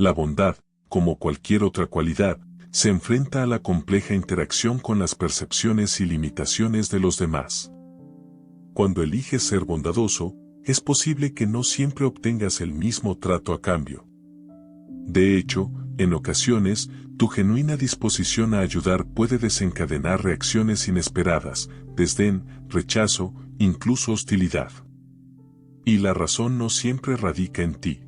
La bondad, como cualquier otra cualidad, se enfrenta a la compleja interacción con las percepciones y limitaciones de los demás. Cuando eliges ser bondadoso, es posible que no siempre obtengas el mismo trato a cambio. De hecho, en ocasiones, tu genuina disposición a ayudar puede desencadenar reacciones inesperadas, desdén, rechazo, incluso hostilidad. Y la razón no siempre radica en ti.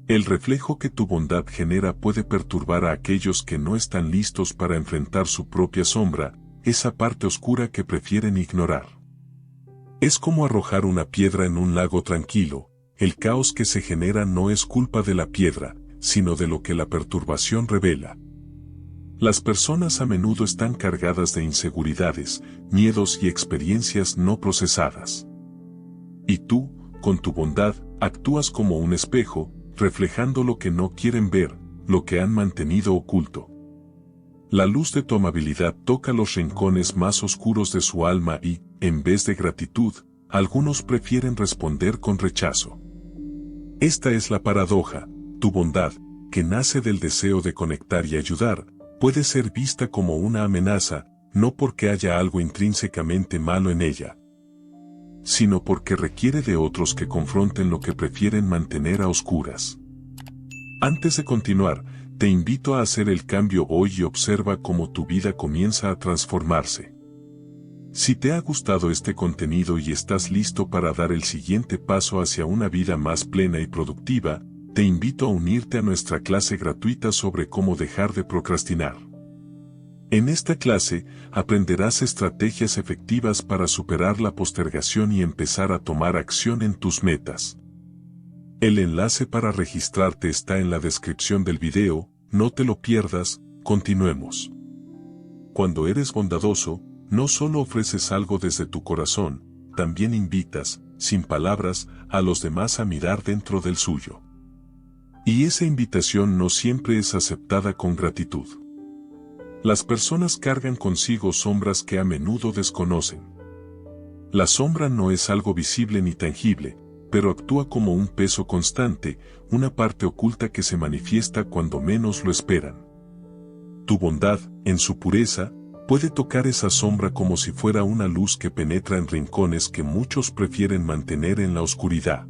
El reflejo que tu bondad genera puede perturbar a aquellos que no están listos para enfrentar su propia sombra, esa parte oscura que prefieren ignorar. Es como arrojar una piedra en un lago tranquilo, el caos que se genera no es culpa de la piedra, sino de lo que la perturbación revela. Las personas a menudo están cargadas de inseguridades, miedos y experiencias no procesadas. Y tú, con tu bondad, actúas como un espejo, reflejando lo que no quieren ver, lo que han mantenido oculto. La luz de tu amabilidad toca los rincones más oscuros de su alma y, en vez de gratitud, algunos prefieren responder con rechazo. Esta es la paradoja: tu bondad, que nace del deseo de conectar y ayudar, puede ser vista como una amenaza, no porque haya algo intrínsecamente malo en ella, sino porque requiere de otros que confronten lo que prefieren mantener a oscuras. Antes de continuar, te invito a hacer el cambio hoy y observa cómo tu vida comienza a transformarse. Si te ha gustado este contenido y estás listo para dar el siguiente paso hacia una vida más plena y productiva, te invito a unirte a nuestra clase gratuita sobre cómo dejar de procrastinar. En esta clase, aprenderás estrategias efectivas para superar la postergación y empezar a tomar acción en tus metas. El enlace para registrarte está en la descripción del video, no te lo pierdas, continuemos. Cuando eres bondadoso, no solo ofreces algo desde tu corazón, también invitas, sin palabras, a los demás a mirar dentro del suyo. Y esa invitación no siempre es aceptada con gratitud. Las personas cargan consigo sombras que a menudo desconocen. La sombra no es algo visible ni tangible, pero actúa como un peso constante, una parte oculta que se manifiesta cuando menos lo esperan. Tu bondad, en su pureza, puede tocar esa sombra como si fuera una luz que penetra en rincones que muchos prefieren mantener en la oscuridad.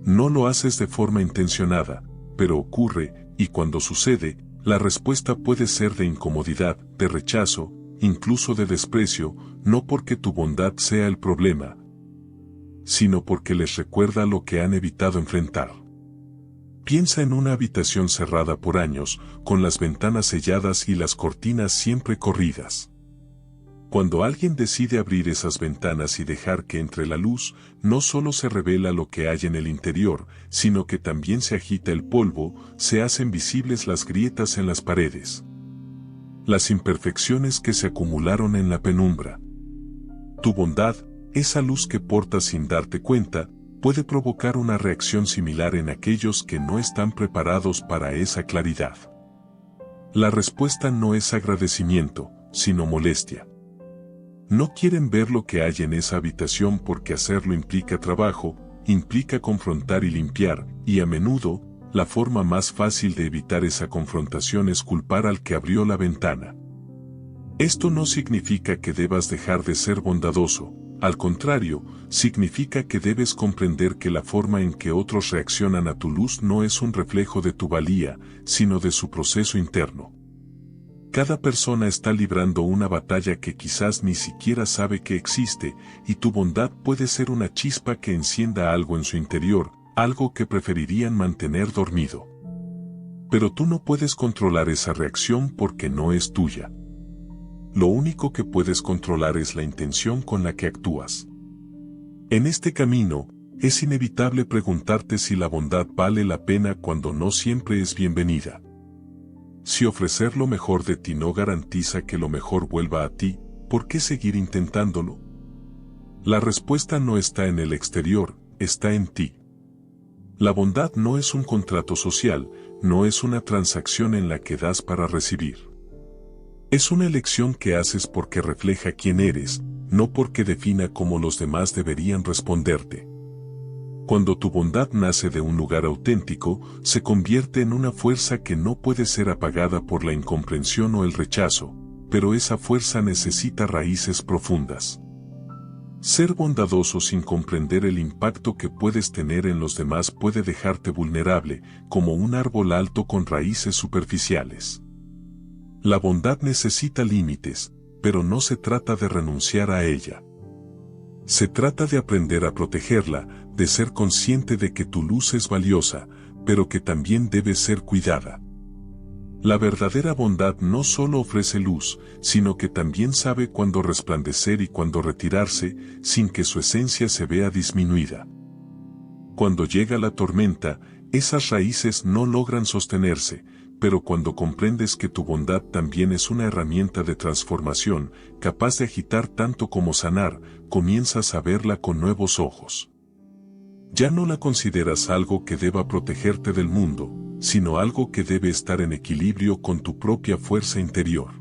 No lo haces de forma intencionada, pero ocurre, y cuando sucede, la respuesta puede ser de incomodidad, de rechazo, incluso de desprecio, no porque tu bondad sea el problema, sino porque les recuerda lo que han evitado enfrentar. Piensa en una habitación cerrada por años, con las ventanas selladas y las cortinas siempre corridas. Cuando alguien decide abrir esas ventanas y dejar que entre la luz, no solo se revela lo que hay en el interior, sino que también se agita el polvo, se hacen visibles las grietas en las paredes, las imperfecciones que se acumularon en la penumbra. Tu bondad, esa luz que portas sin darte cuenta, puede provocar una reacción similar en aquellos que no están preparados para esa claridad. La respuesta no es agradecimiento, sino molestia. No quieren ver lo que hay en esa habitación porque hacerlo implica trabajo, implica confrontar y limpiar, y a menudo, la forma más fácil de evitar esa confrontación es culpar al que abrió la ventana. Esto no significa que debas dejar de ser bondadoso, al contrario, significa que debes comprender que la forma en que otros reaccionan a tu luz no es un reflejo de tu valía, sino de su proceso interno. Cada persona está librando una batalla que quizás ni siquiera sabe que existe, y tu bondad puede ser una chispa que encienda algo en su interior, algo que preferirían mantener dormido. Pero tú no puedes controlar esa reacción porque no es tuya. Lo único que puedes controlar es la intención con la que actúas. En este camino, es inevitable preguntarte si la bondad vale la pena cuando no siempre es bienvenida. Si ofrecer lo mejor de ti no garantiza que lo mejor vuelva a ti, ¿por qué seguir intentándolo? La respuesta no está en el exterior, está en ti. La bondad no es un contrato social, no es una transacción en la que das para recibir. Es una elección que haces porque refleja quién eres, no porque defina cómo los demás deberían responderte. Cuando tu bondad nace de un lugar auténtico, se convierte en una fuerza que no puede ser apagada por la incomprensión o el rechazo, pero esa fuerza necesita raíces profundas. Ser bondadoso sin comprender el impacto que puedes tener en los demás puede dejarte vulnerable, como un árbol alto con raíces superficiales. La bondad necesita límites, pero no se trata de renunciar a ella. Se trata de aprender a protegerla, de ser consciente de que tu luz es valiosa, pero que también debe ser cuidada. La verdadera bondad no solo ofrece luz, sino que también sabe cuándo resplandecer y cuándo retirarse, sin que su esencia se vea disminuida. Cuando llega la tormenta, esas raíces no logran sostenerse, pero cuando comprendes que tu bondad también es una herramienta de transformación, capaz de agitar tanto como sanar, comienzas a verla con nuevos ojos. Ya no la consideras algo que deba protegerte del mundo, sino algo que debe estar en equilibrio con tu propia fuerza interior.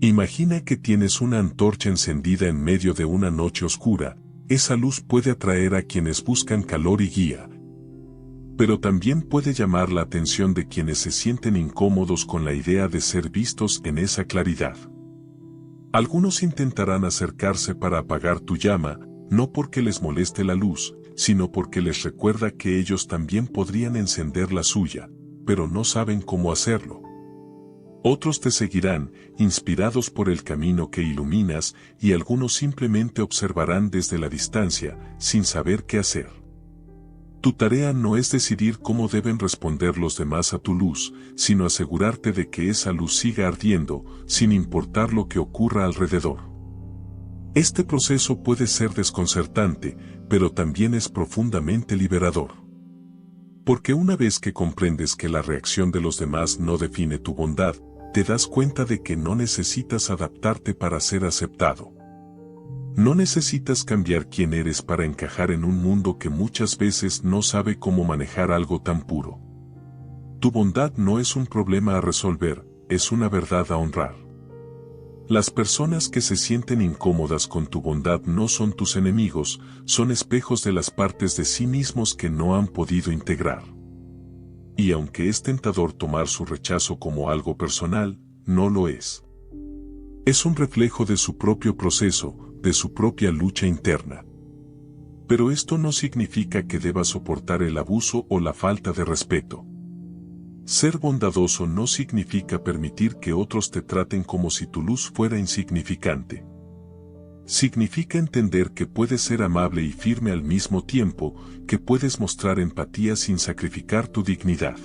Imagina que tienes una antorcha encendida en medio de una noche oscura. Esa luz puede atraer a quienes buscan calor y guía, pero también puede llamar la atención de quienes se sienten incómodos con la idea de ser vistos en esa claridad. Algunos intentarán acercarse para apagar tu llama, no porque les moleste la luz, sino porque les recuerda que ellos también podrían encender la suya, pero no saben cómo hacerlo. Otros te seguirán, inspirados por el camino que iluminas, y algunos simplemente observarán desde la distancia, sin saber qué hacer. Tu tarea no es decidir cómo deben responder los demás a tu luz, sino asegurarte de que esa luz siga ardiendo, sin importar lo que ocurra alrededor. Este proceso puede ser desconcertante, pero también es profundamente liberador. Porque una vez que comprendes que la reacción de los demás no define tu bondad, te das cuenta de que no necesitas adaptarte para ser aceptado. No necesitas cambiar quién eres para encajar en un mundo que muchas veces no sabe cómo manejar algo tan puro. Tu bondad no es un problema a resolver, es una verdad a honrar. Las personas que se sienten incómodas con tu bondad no son tus enemigos, son espejos de las partes de sí mismos que no han podido integrar. Y aunque es tentador tomar su rechazo como algo personal, no lo es. Es un reflejo de su propio proceso, de su propia lucha interna. Pero esto no significa que debas soportar el abuso o la falta de respeto. Ser bondadoso no significa permitir que otros te traten como si tu luz fuera insignificante. Significa entender que puedes ser amable y firme al mismo tiempo, que puedes mostrar empatía sin sacrificar tu dignidad.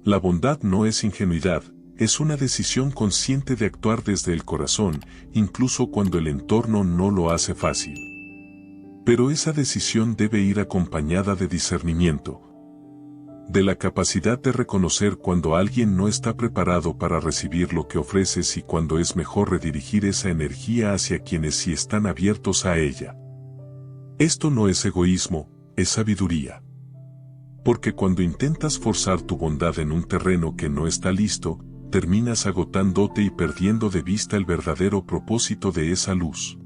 La bondad no es ingenuidad, es una decisión consciente de actuar desde el corazón, incluso cuando el entorno no lo hace fácil. Pero esa decisión debe ir acompañada de discernimiento, de la capacidad de reconocer cuando alguien no está preparado para recibir lo que ofreces y cuando es mejor redirigir esa energía hacia quienes sí están abiertos a ella. Esto no es egoísmo, es sabiduría. Porque cuando intentas forzar tu bondad en un terreno que no está listo, terminas agotándote y perdiendo de vista el verdadero propósito de esa luz.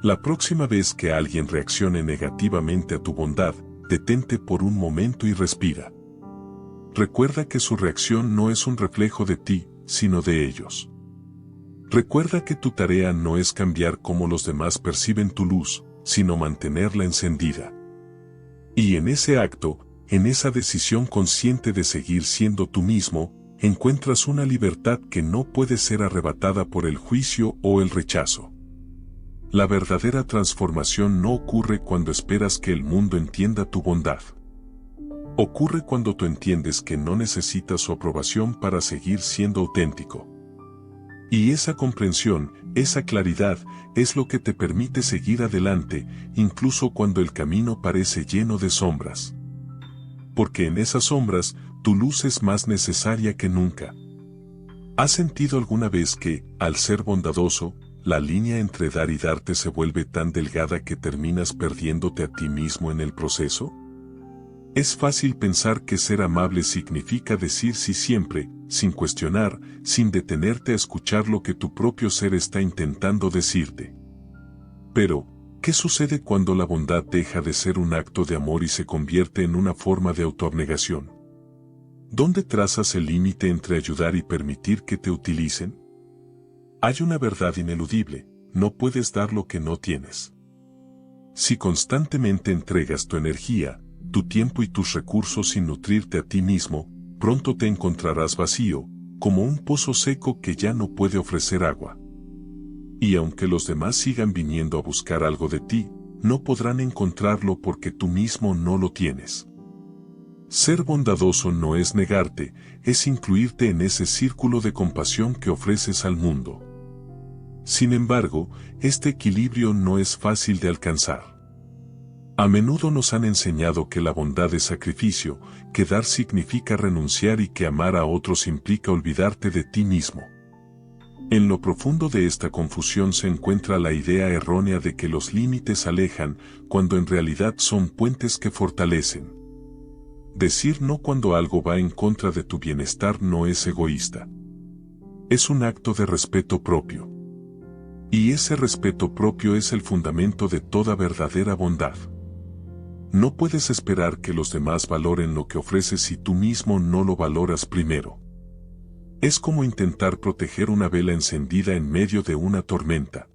La próxima vez que alguien reaccione negativamente a tu bondad, detente por un momento y respira. Recuerda que su reacción no es un reflejo de ti, sino de ellos. Recuerda que tu tarea no es cambiar cómo los demás perciben tu luz, sino mantenerla encendida. Y en ese acto, en esa decisión consciente de seguir siendo tú mismo, encuentras una libertad que no puede ser arrebatada por el juicio o el rechazo. La verdadera transformación no ocurre cuando esperas que el mundo entienda tu bondad. Ocurre cuando tú entiendes que no necesitas su aprobación para seguir siendo auténtico. Y esa comprensión, esa claridad, es lo que te permite seguir adelante, incluso cuando el camino parece lleno de sombras. Porque en esas sombras, tu luz es más necesaria que nunca. ¿Has sentido alguna vez que, al ser bondadoso, la línea entre dar y darte se vuelve tan delgada que terminas perdiéndote a ti mismo en el proceso? Es fácil pensar que ser amable significa decir sí siempre, sin cuestionar, sin detenerte a escuchar lo que tu propio ser está intentando decirte. Pero, ¿Qué sucede cuando la bondad deja de ser un acto de amor y se convierte en una forma de autoabnegación? ¿Dónde trazas el límite entre ayudar y permitir que te utilicen? Hay una verdad ineludible: no puedes dar lo que no tienes. Si constantemente entregas tu energía, tu tiempo y tus recursos sin nutrirte a ti mismo, pronto te encontrarás vacío, como un pozo seco que ya no puede ofrecer agua. Y aunque los demás sigan viniendo a buscar algo de ti, no podrán encontrarlo porque tú mismo no lo tienes. Ser bondadoso no es negarte, es incluirte en ese círculo de compasión que ofreces al mundo. Sin embargo, este equilibrio no es fácil de alcanzar. A menudo nos han enseñado que la bondad es sacrificio, que dar significa renunciar y que amar a otros implica olvidarte de ti mismo. En lo profundo de esta confusión se encuentra la idea errónea de que los límites alejan, cuando en realidad son puentes que fortalecen. Decir no cuando algo va en contra de tu bienestar no es egoísta. Es un acto de respeto propio. Y ese respeto propio es el fundamento de toda verdadera bondad. No puedes esperar que los demás valoren lo que ofreces si tú mismo no lo valoras primero. Es como intentar proteger una vela encendida en medio de una tormenta.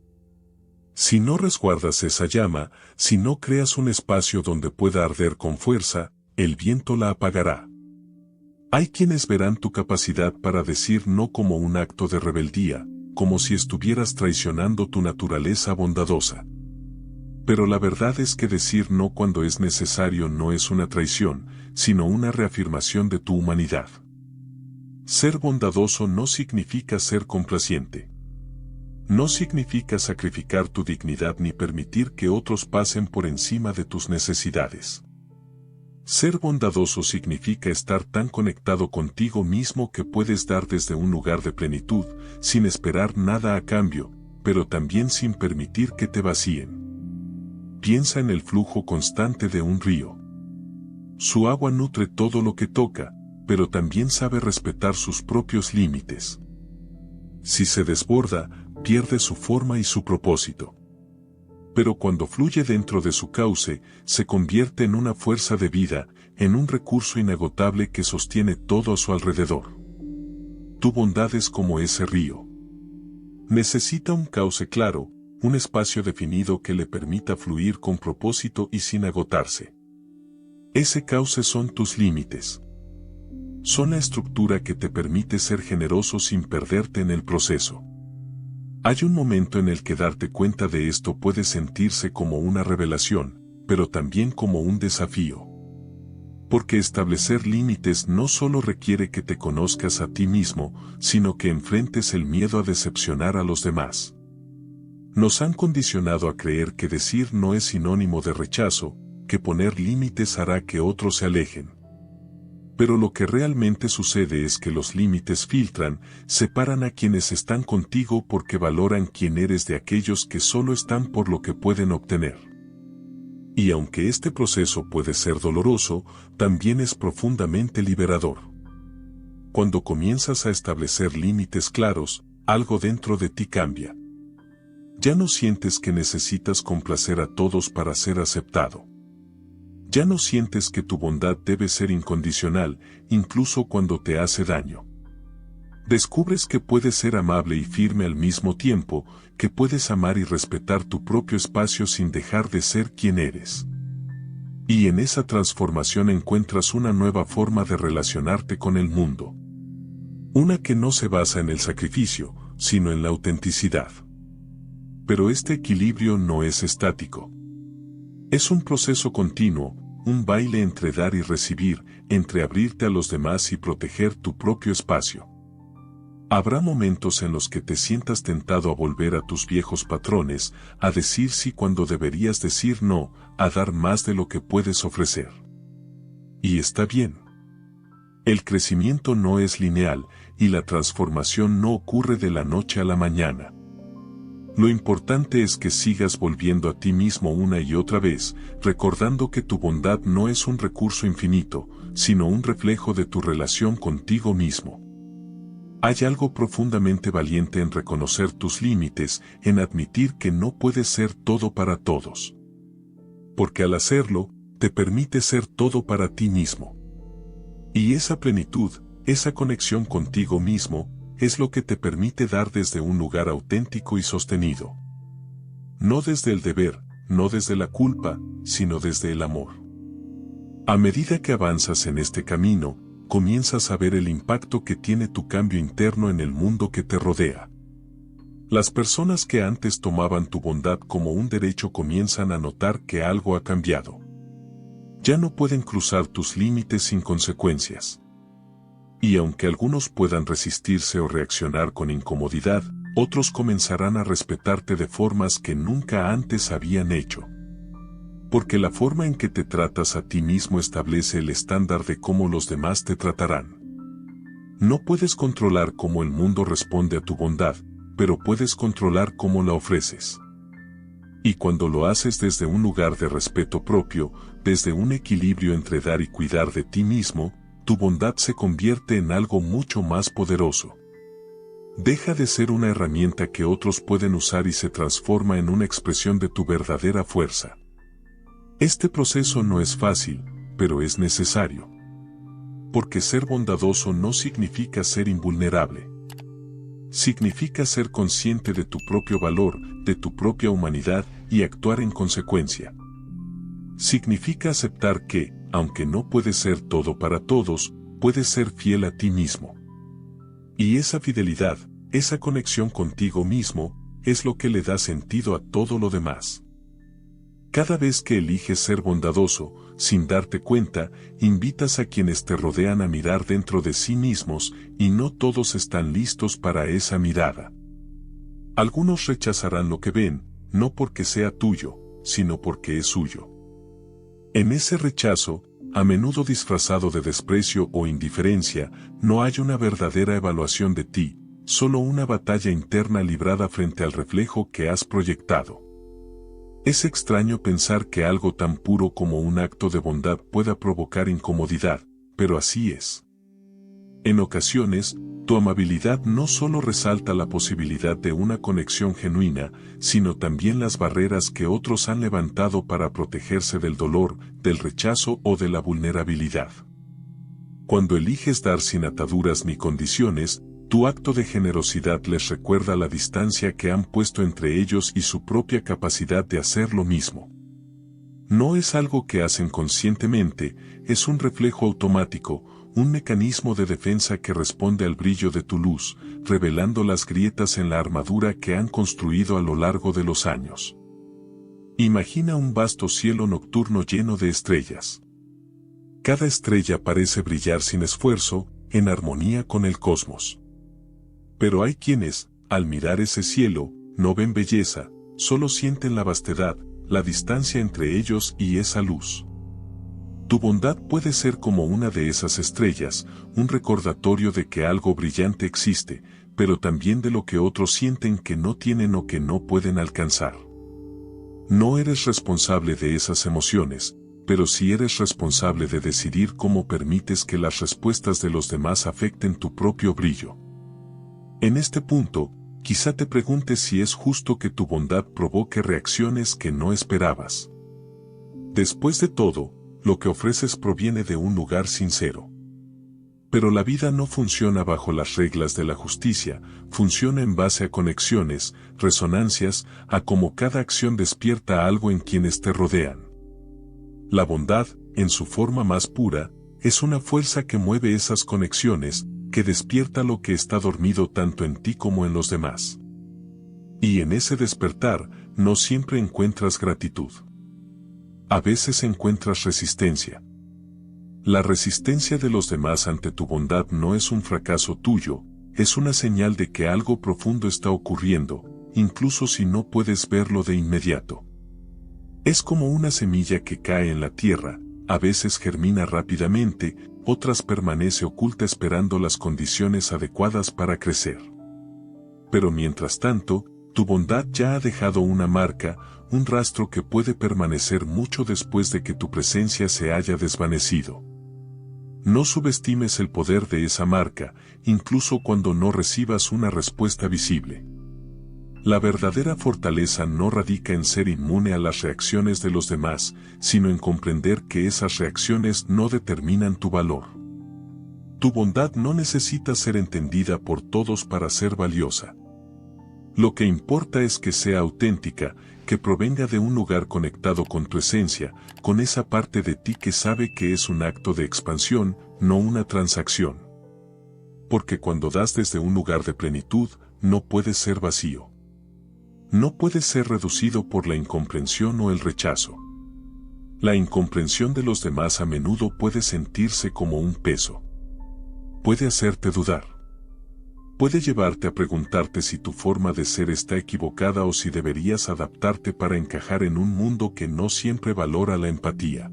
Si no resguardas esa llama, si no creas un espacio donde pueda arder con fuerza, el viento la apagará. Hay quienes verán tu capacidad para decir no como un acto de rebeldía, como si estuvieras traicionando tu naturaleza bondadosa. Pero la verdad es que decir no cuando es necesario no es una traición, sino una reafirmación de tu humanidad. Ser bondadoso no significa ser complaciente. No significa sacrificar tu dignidad ni permitir que otros pasen por encima de tus necesidades. Ser bondadoso significa estar tan conectado contigo mismo que puedes dar desde un lugar de plenitud, sin esperar nada a cambio, pero también sin permitir que te vacíen. Piensa en el flujo constante de un río. Su agua nutre todo lo que toca, pero también sabe respetar sus propios límites. Si se desborda, pierde su forma y su propósito. Pero cuando fluye dentro de su cauce, se convierte en una fuerza de vida, en un recurso inagotable que sostiene todo a su alrededor. Tu bondad es como ese río. Necesita un cauce claro, un espacio definido que le permita fluir con propósito y sin agotarse. Ese cauce son tus límites. Son la estructura que te permite ser generoso sin perderte en el proceso. Hay un momento en el que darte cuenta de esto puede sentirse como una revelación, pero también como un desafío. Porque establecer límites no solo requiere que te conozcas a ti mismo, sino que enfrentes el miedo a decepcionar a los demás. Nos han condicionado a creer que decir no es sinónimo de rechazo, que poner límites hará que otros se alejen. Pero lo que realmente sucede es que los límites filtran, separan a quienes están contigo porque valoran quién eres de aquellos que solo están por lo que pueden obtener. Y aunque este proceso puede ser doloroso, también es profundamente liberador. Cuando comienzas a establecer límites claros, algo dentro de ti cambia. Ya no sientes que necesitas complacer a todos para ser aceptado. Ya no sientes que tu bondad debe ser incondicional, incluso cuando te hace daño. Descubres que puedes ser amable y firme al mismo tiempo, que puedes amar y respetar tu propio espacio sin dejar de ser quien eres. Y en esa transformación encuentras una nueva forma de relacionarte con el mundo. Una que no se basa en el sacrificio, sino en la autenticidad. Pero este equilibrio no es estático. Es un proceso continuo, un baile entre dar y recibir, entre abrirte a los demás y proteger tu propio espacio. Habrá momentos en los que te sientas tentado a volver a tus viejos patrones, a decir sí cuando deberías decir no, a dar más de lo que puedes ofrecer. Y está bien. El crecimiento no es lineal, y la transformación no ocurre de la noche a la mañana. Lo importante es que sigas volviendo a ti mismo una y otra vez, recordando que tu bondad no es un recurso infinito, sino un reflejo de tu relación contigo mismo. Hay algo profundamente valiente en reconocer tus límites, en admitir que no puedes ser todo para todos. Porque al hacerlo, te permite ser todo para ti mismo. Y esa plenitud, esa conexión contigo mismo, es lo que te permite dar desde un lugar auténtico y sostenido. No desde el deber, no desde la culpa, sino desde el amor. A medida que avanzas en este camino, comienzas a ver el impacto que tiene tu cambio interno en el mundo que te rodea. Las personas que antes tomaban tu bondad como un derecho comienzan a notar que algo ha cambiado. Ya no pueden cruzar tus límites sin consecuencias. Y aunque algunos puedan resistirse o reaccionar con incomodidad, otros comenzarán a respetarte de formas que nunca antes habían hecho. Porque la forma en que te tratas a ti mismo establece el estándar de cómo los demás te tratarán. No puedes controlar cómo el mundo responde a tu bondad, pero puedes controlar cómo la ofreces. Y cuando lo haces desde un lugar de respeto propio, desde un equilibrio entre dar y cuidar de ti mismo, tu bondad se convierte en algo mucho más poderoso. Deja de ser una herramienta que otros pueden usar y se transforma en una expresión de tu verdadera fuerza. Este proceso no es fácil, pero es necesario. Porque ser bondadoso no significa ser invulnerable. Significa ser consciente de tu propio valor, de tu propia humanidad y actuar en consecuencia. Significa aceptar que, aunque no puedes ser todo para todos, puedes ser fiel a ti mismo. Y esa fidelidad, esa conexión contigo mismo, es lo que le da sentido a todo lo demás. Cada vez que eliges ser bondadoso, sin darte cuenta, invitas a quienes te rodean a mirar dentro de sí mismos, y no todos están listos para esa mirada. Algunos rechazarán lo que ven, no porque sea tuyo, sino porque es suyo. En ese rechazo, a menudo disfrazado de desprecio o indiferencia, no hay una verdadera evaluación de ti, solo una batalla interna librada frente al reflejo que has proyectado. Es extraño pensar que algo tan puro como un acto de bondad pueda provocar incomodidad, pero así es. En ocasiones, tu amabilidad no solo resalta la posibilidad de una conexión genuina, sino también las barreras que otros han levantado para protegerse del dolor, del rechazo o de la vulnerabilidad. Cuando eliges dar sin ataduras ni condiciones, tu acto de generosidad les recuerda la distancia que han puesto entre ellos y su propia capacidad de hacer lo mismo. No es algo que hacen conscientemente, es un reflejo automático, un mecanismo de defensa que responde al brillo de tu luz, revelando las grietas en la armadura que han construido a lo largo de los años. Imagina un vasto cielo nocturno lleno de estrellas. Cada estrella parece brillar sin esfuerzo, en armonía con el cosmos. Pero hay quienes, al mirar ese cielo, no ven belleza, solo sienten la vastedad, la distancia entre ellos y esa luz. Tu bondad puede ser como una de esas estrellas, un recordatorio de que algo brillante existe, pero también de lo que otros sienten que no tienen o que no pueden alcanzar. No eres responsable de esas emociones, pero sí eres responsable de decidir cómo permites que las respuestas de los demás afecten tu propio brillo. En este punto, quizá te preguntes si es justo que tu bondad provoque reacciones que no esperabas. Después de todo, lo que ofreces proviene de un lugar sincero. Pero la vida no funciona bajo las reglas de la justicia, funciona en base a conexiones, resonancias, a cómo cada acción despierta algo en quienes te rodean. La bondad, en su forma más pura, es una fuerza que mueve esas conexiones, que despierta lo que está dormido tanto en ti como en los demás. Y en ese despertar, no siempre encuentras gratitud. A veces encuentras resistencia. La resistencia de los demás ante tu bondad no es un fracaso tuyo, es una señal de que algo profundo está ocurriendo, incluso si no puedes verlo de inmediato. Es como una semilla que cae en la tierra, a veces germina rápidamente, otras permanece oculta esperando las condiciones adecuadas para crecer. Pero mientras tanto, tu bondad ya ha dejado una marca, un rastro que puede permanecer mucho después de que tu presencia se haya desvanecido. No subestimes el poder de esa marca, incluso cuando no recibas una respuesta visible. La verdadera fortaleza no radica en ser inmune a las reacciones de los demás, sino en comprender que esas reacciones no determinan tu valor. Tu bondad no necesita ser entendida por todos para ser valiosa. Lo que importa es que sea auténtica, que provenga de un lugar conectado con tu esencia, con esa parte de ti que sabe que es un acto de expansión, no una transacción. Porque cuando das desde un lugar de plenitud, no puedes ser vacío. No puedes ser reducido por la incomprensión o el rechazo. La incomprensión de los demás a menudo puede sentirse como un peso. Puede hacerte dudar. Puede llevarte a preguntarte si tu forma de ser está equivocada o si deberías adaptarte para encajar en un mundo que no siempre valora la empatía.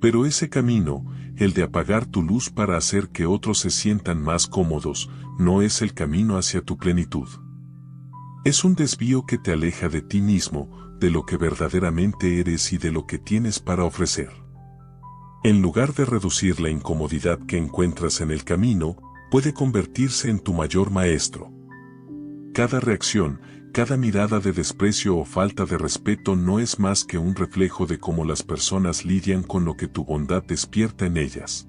Pero ese camino, el de apagar tu luz para hacer que otros se sientan más cómodos, no es el camino hacia tu plenitud. Es un desvío que te aleja de ti mismo, de lo que verdaderamente eres y de lo que tienes para ofrecer. En lugar de reducir la incomodidad que encuentras en el camino, puede convertirse en tu mayor maestro. Cada reacción, cada mirada de desprecio o falta de respeto no es más que un reflejo de cómo las personas lidian con lo que tu bondad despierta en ellas.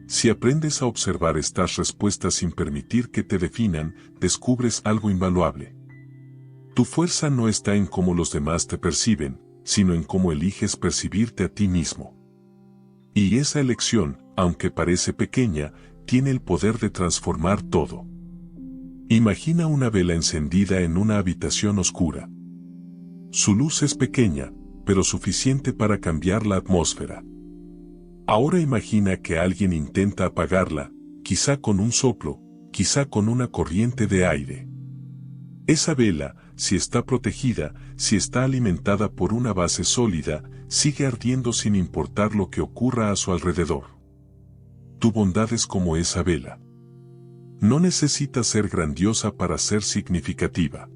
Si aprendes a observar estas respuestas sin permitir que te definan, descubres algo invaluable. Tu fuerza no está en cómo los demás te perciben, sino en cómo eliges percibirte a ti mismo. Y esa elección, aunque parece pequeña, tiene el poder de transformar todo. Imagina una vela encendida en una habitación oscura. Su luz es pequeña, pero suficiente para cambiar la atmósfera. Ahora imagina que alguien intenta apagarla, quizá con un soplo, quizá con una corriente de aire. Esa vela, si está protegida, si está alimentada por una base sólida, sigue ardiendo sin importar lo que ocurra a su alrededor. Tu bondad es como esa vela. No necesita ser grandiosa para ser significativa.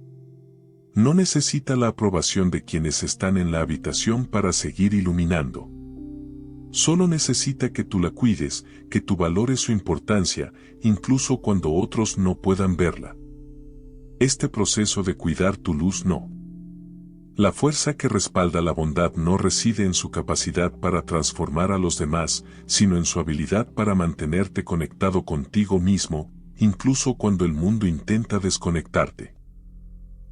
No necesita la aprobación de quienes están en la habitación para seguir iluminando. Solo necesita que tú la cuides, que tú valores su importancia, incluso cuando otros no puedan verla. Este proceso de cuidar tu luz no. La fuerza que respalda la bondad no reside en su capacidad para transformar a los demás, sino en su habilidad para mantenerte conectado contigo mismo, incluso cuando el mundo intenta desconectarte.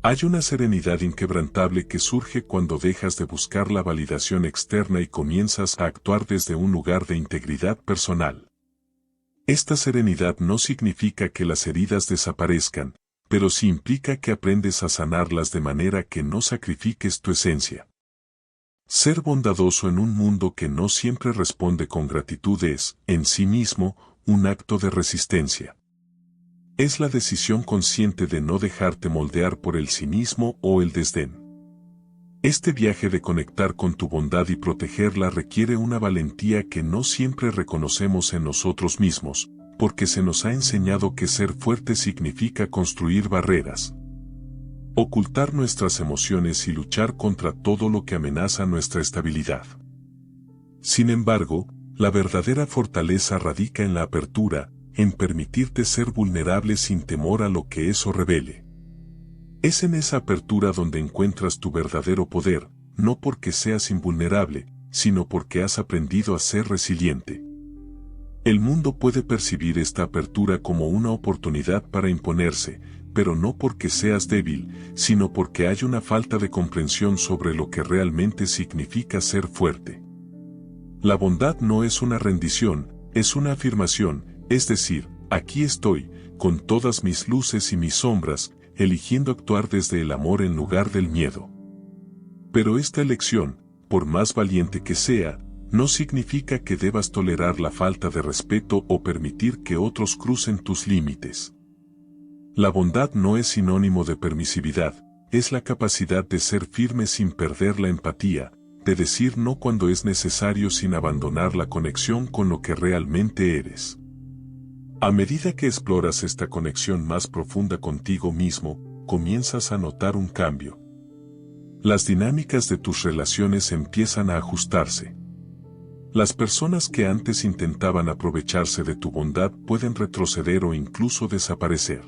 Hay una serenidad inquebrantable que surge cuando dejas de buscar la validación externa y comienzas a actuar desde un lugar de integridad personal. Esta serenidad no significa que las heridas desaparezcan, pero sí implica que aprendes a sanarlas de manera que no sacrifiques tu esencia. Ser bondadoso en un mundo que no siempre responde con gratitud es, en sí mismo, un acto de resistencia. Es la decisión consciente de no dejarte moldear por el cinismo o el desdén. Este viaje de conectar con tu bondad y protegerla requiere una valentía que no siempre reconocemos en nosotros mismos, porque se nos ha enseñado que ser fuerte significa construir barreras, ocultar nuestras emociones y luchar contra todo lo que amenaza nuestra estabilidad. Sin embargo, la verdadera fortaleza radica en la apertura, en permitirte ser vulnerable sin temor a lo que eso revele. Es en esa apertura donde encuentras tu verdadero poder, no porque seas invulnerable, sino porque has aprendido a ser resiliente. El mundo puede percibir esta apertura como una oportunidad para imponerse, pero no porque seas débil, sino porque hay una falta de comprensión sobre lo que realmente significa ser fuerte. La bondad no es una rendición, es una afirmación, es decir, aquí estoy, con todas mis luces y mis sombras, eligiendo actuar desde el amor en lugar del miedo. Pero esta elección, por más valiente que sea, no significa que debas tolerar la falta de respeto o permitir que otros crucen tus límites. La bondad no es sinónimo de permisividad, es la capacidad de ser firme sin perder la empatía, de decir no cuando es necesario sin abandonar la conexión con lo que realmente eres. A medida que exploras esta conexión más profunda contigo mismo, comienzas a notar un cambio. Las dinámicas de tus relaciones empiezan a ajustarse. Las personas que antes intentaban aprovecharse de tu bondad pueden retroceder o incluso desaparecer.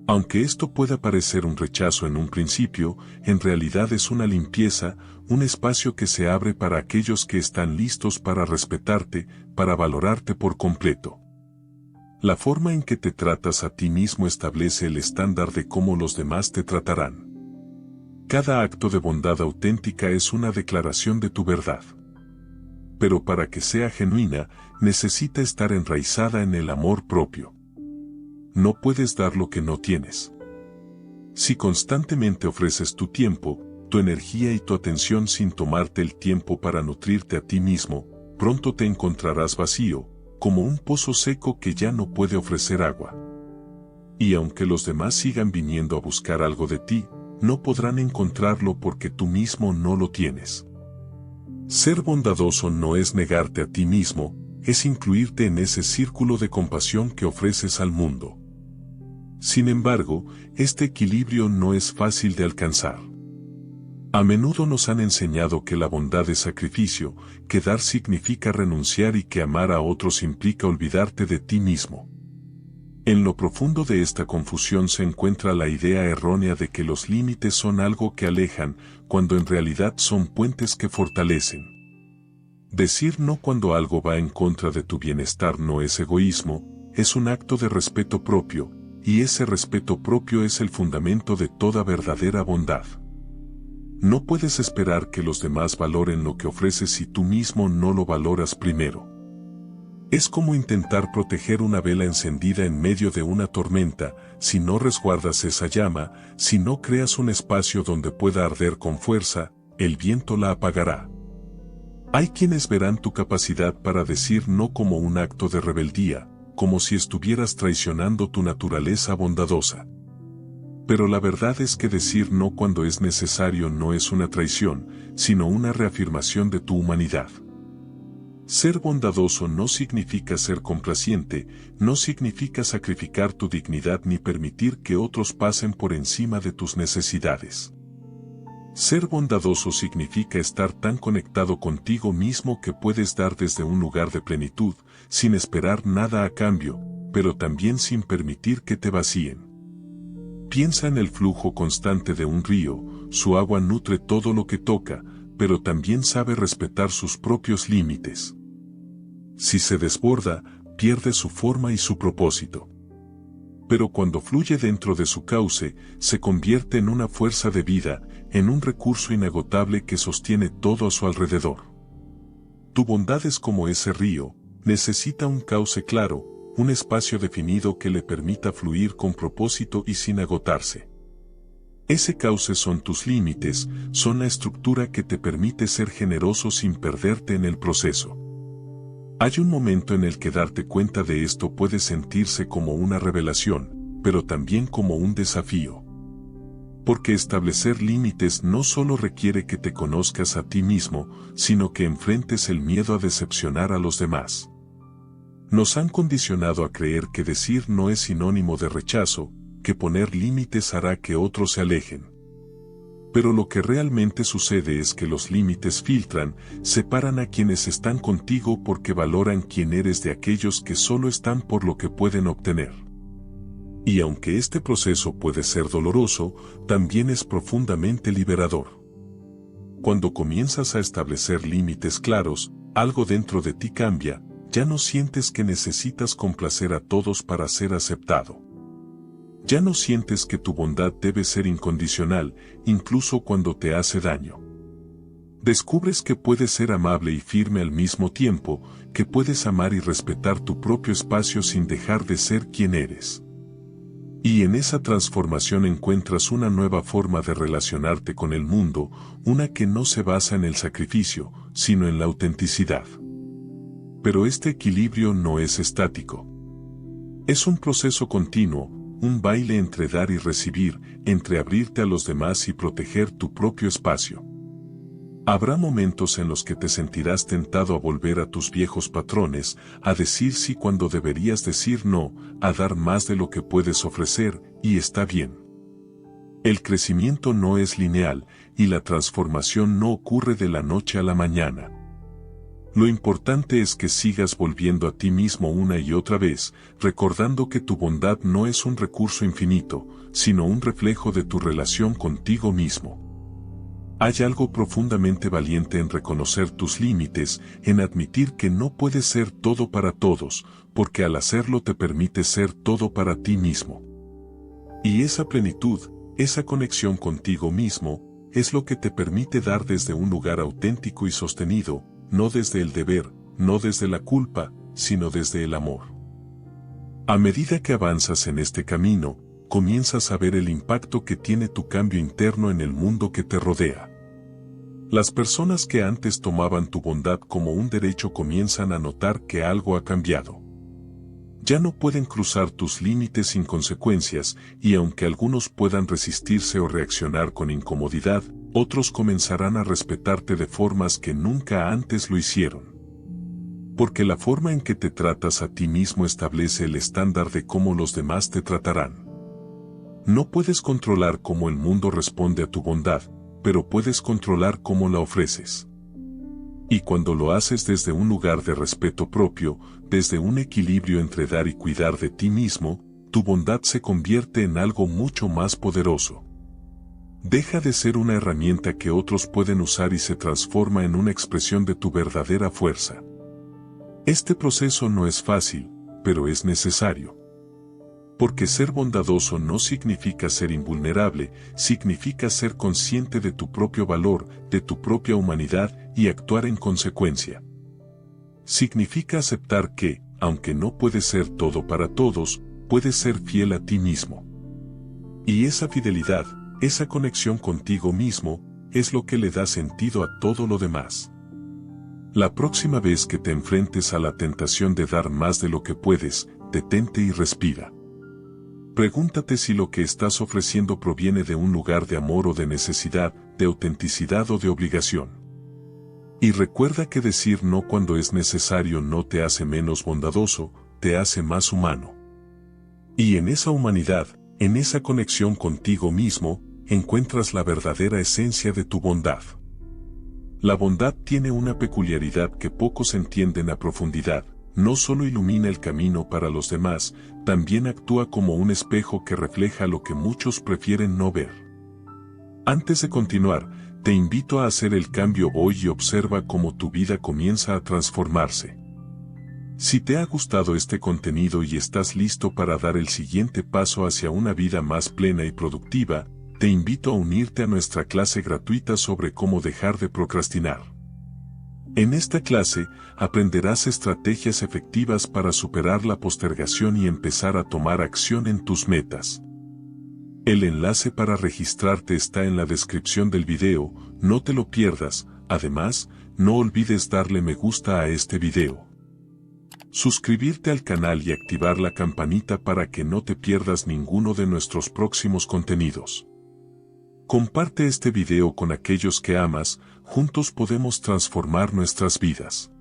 Aunque esto pueda parecer un rechazo en un principio, en realidad es una limpieza, un espacio que se abre para aquellos que están listos para respetarte, para valorarte por completo. La forma en que te tratas a ti mismo establece el estándar de cómo los demás te tratarán. Cada acto de bondad auténtica es una declaración de tu verdad. Pero para que sea genuina, necesita estar enraizada en el amor propio. No puedes dar lo que no tienes. Si constantemente ofreces tu tiempo, tu energía y tu atención sin tomarte el tiempo para nutrirte a ti mismo, pronto te encontrarás vacío, como un pozo seco que ya no puede ofrecer agua. Y aunque los demás sigan viniendo a buscar algo de ti, no podrán encontrarlo porque tú mismo no lo tienes. Ser bondadoso no es negarte a ti mismo, es incluirte en ese círculo de compasión que ofreces al mundo. Sin embargo, este equilibrio no es fácil de alcanzar. A menudo nos han enseñado que la bondad es sacrificio, que dar significa renunciar y que amar a otros implica olvidarte de ti mismo. En lo profundo de esta confusión se encuentra la idea errónea de que los límites son algo que alejan, cuando en realidad son puentes que fortalecen. Decir no cuando algo va en contra de tu bienestar no es egoísmo, es un acto de respeto propio, y ese respeto propio es el fundamento de toda verdadera bondad. No puedes esperar que los demás valoren lo que ofreces si tú mismo no lo valoras primero. Es como intentar proteger una vela encendida en medio de una tormenta, si no resguardas esa llama, si no creas un espacio donde pueda arder con fuerza, el viento la apagará. Hay quienes verán tu capacidad para decir no como un acto de rebeldía, como si estuvieras traicionando tu naturaleza bondadosa. Pero la verdad es que decir no cuando es necesario no es una traición, sino una reafirmación de tu humanidad. Ser bondadoso no significa ser complaciente, no significa sacrificar tu dignidad ni permitir que otros pasen por encima de tus necesidades. Ser bondadoso significa estar tan conectado contigo mismo que puedes dar desde un lugar de plenitud, sin esperar nada a cambio, pero también sin permitir que te vacíen. Piensa en el flujo constante de un río, su agua nutre todo lo que toca, pero también sabe respetar sus propios límites. Si se desborda, pierde su forma y su propósito. Pero cuando fluye dentro de su cauce, se convierte en una fuerza de vida, en un recurso inagotable que sostiene todo a su alrededor. Tu bondad es como ese río, necesita un cauce claro, un espacio definido que le permita fluir con propósito y sin agotarse. Ese cauce son tus límites, son la estructura que te permite ser generoso sin perderte en el proceso. Hay un momento en el que darte cuenta de esto puede sentirse como una revelación, pero también como un desafío. Porque establecer límites no solo requiere que te conozcas a ti mismo, sino que enfrentes el miedo a decepcionar a los demás. Nos han condicionado a creer que decir no es sinónimo de rechazo, que poner límites hará que otros se alejen. Pero lo que realmente sucede es que los límites filtran, separan a quienes están contigo porque valoran quién eres de aquellos que solo están por lo que pueden obtener. Y aunque este proceso puede ser doloroso, también es profundamente liberador. Cuando comienzas a establecer límites claros, algo dentro de ti cambia, ya no sientes que necesitas complacer a todos para ser aceptado. Ya no sientes que tu bondad debe ser incondicional, incluso cuando te hace daño. Descubres que puedes ser amable y firme al mismo tiempo, que puedes amar y respetar tu propio espacio sin dejar de ser quien eres. Y en esa transformación encuentras una nueva forma de relacionarte con el mundo, una que no se basa en el sacrificio, sino en la autenticidad. Pero este equilibrio no es estático. Es un proceso continuo, un baile entre dar y recibir, entre abrirte a los demás y proteger tu propio espacio. Habrá momentos en los que te sentirás tentado a volver a tus viejos patrones, a decir sí cuando deberías decir no, a dar más de lo que puedes ofrecer, y está bien. El crecimiento no es lineal, y la transformación no ocurre de la noche a la mañana. Lo importante es que sigas volviendo a ti mismo una y otra vez, recordando que tu bondad no es un recurso infinito, sino un reflejo de tu relación contigo mismo. Hay algo profundamente valiente en reconocer tus límites, en admitir que no puedes ser todo para todos, porque al hacerlo te permite ser todo para ti mismo. Y esa plenitud, esa conexión contigo mismo, es lo que te permite dar desde un lugar auténtico y sostenido, no desde el deber, no desde la culpa, sino desde el amor. A medida que avanzas en este camino, comienzas a ver el impacto que tiene tu cambio interno en el mundo que te rodea. Las personas que antes tomaban tu bondad como un derecho comienzan a notar que algo ha cambiado. Ya no pueden cruzar tus límites sin consecuencias, y aunque algunos puedan resistirse o reaccionar con incomodidad, otros comenzarán a respetarte de formas que nunca antes lo hicieron. Porque la forma en que te tratas a ti mismo establece el estándar de cómo los demás te tratarán. No puedes controlar cómo el mundo responde a tu bondad, pero puedes controlar cómo la ofreces. Y cuando lo haces desde un lugar de respeto propio, desde un equilibrio entre dar y cuidar de ti mismo, tu bondad se convierte en algo mucho más poderoso. Deja de ser una herramienta que otros pueden usar y se transforma en una expresión de tu verdadera fuerza. Este proceso no es fácil, pero es necesario. Porque ser bondadoso no significa ser invulnerable, significa ser consciente de tu propio valor, de tu propia humanidad y actuar en consecuencia. Significa aceptar que, aunque no puedes ser todo para todos, puedes ser fiel a ti mismo. Y esa fidelidad, esa conexión contigo mismo, es lo que le da sentido a todo lo demás. La próxima vez que te enfrentes a la tentación de dar más de lo que puedes, detente y respira. Pregúntate si lo que estás ofreciendo proviene de un lugar de amor o de necesidad, de autenticidad o de obligación. Y recuerda que decir no cuando es necesario no te hace menos bondadoso, te hace más humano. Y en esa humanidad, en esa conexión contigo mismo, encuentras la verdadera esencia de tu bondad. La bondad tiene una peculiaridad que pocos entienden a profundidad. No solo ilumina el camino para los demás, también actúa como un espejo que refleja lo que muchos prefieren no ver. Antes de continuar, te invito a hacer el cambio hoy y observa cómo tu vida comienza a transformarse. Si te ha gustado este contenido y estás listo para dar el siguiente paso hacia una vida más plena y productiva, te invito a unirte a nuestra clase gratuita sobre cómo dejar de procrastinar. En esta clase, aprenderás estrategias efectivas para superar la postergación y empezar a tomar acción en tus metas. El enlace para registrarte está en la descripción del video, no te lo pierdas. Además, no olvides darle me gusta a este video, suscribirte al canal y activar la campanita para que no te pierdas ninguno de nuestros próximos contenidos. Comparte este video con aquellos que amas, juntos podemos transformar nuestras vidas.